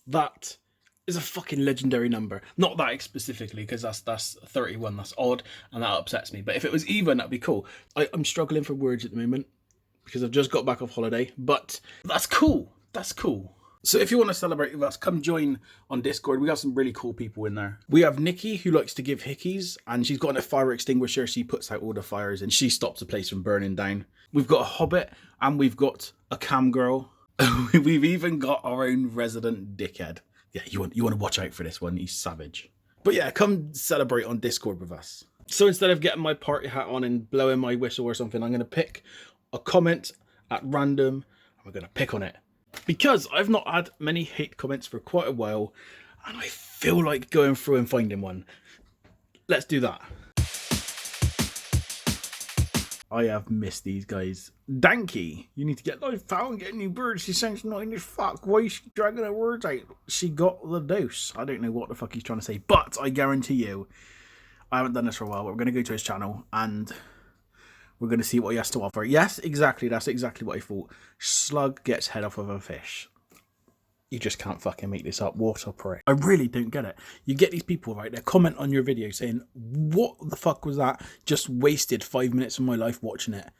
That is a fucking legendary number. Not that specifically, because that's 31. That's odd, and that upsets me. But if it was even, that'd be cool. I'm struggling for words at the moment because I've just got back off holiday. But that's cool. That's cool. So if you want to celebrate with us, come join on Discord. We have some really cool people in there. We have Nikki, who likes to give hickeys, and she's got a fire extinguisher. She puts out all the fires and she stops the place from burning down. We've got a hobbit and we've got a cam girl. We've even got our own resident dickhead. Yeah, you want to watch out for this one. He's savage. But yeah, come celebrate on Discord with us. So instead of getting my party hat on and blowing my whistle or something, I'm going to pick a comment at random and we're going to pick on it. Because I've not had many hate comments for quite a while and I feel like going through and finding one. Let's do that. I have missed these guys. Danky, you need to get life pal and get new birds. She sounds annoying as fuck. Why is she dragging her words out? She got the dose. I don't know what the fuck he's trying to say, but I guarantee you, I haven't done this for a while, but we're going to go to his channel and we're going to see what he has to offer. Yes, exactly. That's exactly what I thought. Slug gets head off of a fish. You just can't fucking make this up. What a prick. I really don't get it. You get these people, right, they comment on your video saying, what the fuck was that? Just wasted 5 minutes of my life watching it.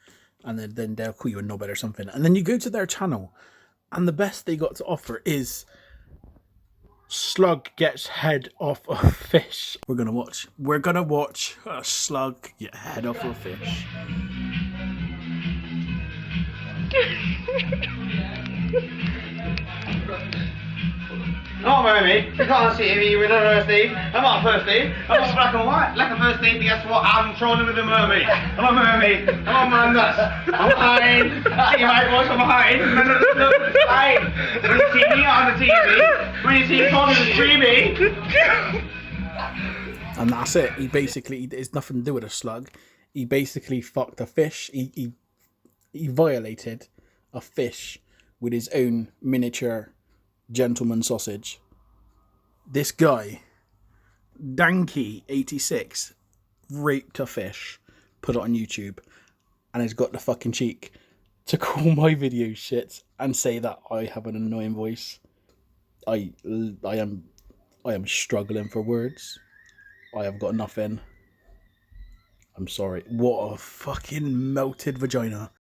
And then they'll call you a knobhead or something. And then you go to their channel and the best they got to offer is slug gets head off a fish. We're going to watch a slug get head off a fish. Oh, Mummy, you can't see me with a first name. I'm not a first name. I'm not black and white. Like a first name, guess what? I'm trolling with a mermaid. I'm a mermaid. I'm a man nuts. I'm fine. See my voice, I'm fine. No, it's fine. When you see me on the TV, when you see me talking to streaming. And that's it. He basically, it's nothing to do with a slug. He basically fucked a fish. He violated a fish with his own miniature gentleman sausage. This guy, Danky86, raped a fish, put it on YouTube, and has got the fucking cheek to call my videos shit and say that I have an annoying voice. I am struggling for words. I have got nothing. I'm sorry. What a fucking melted vagina.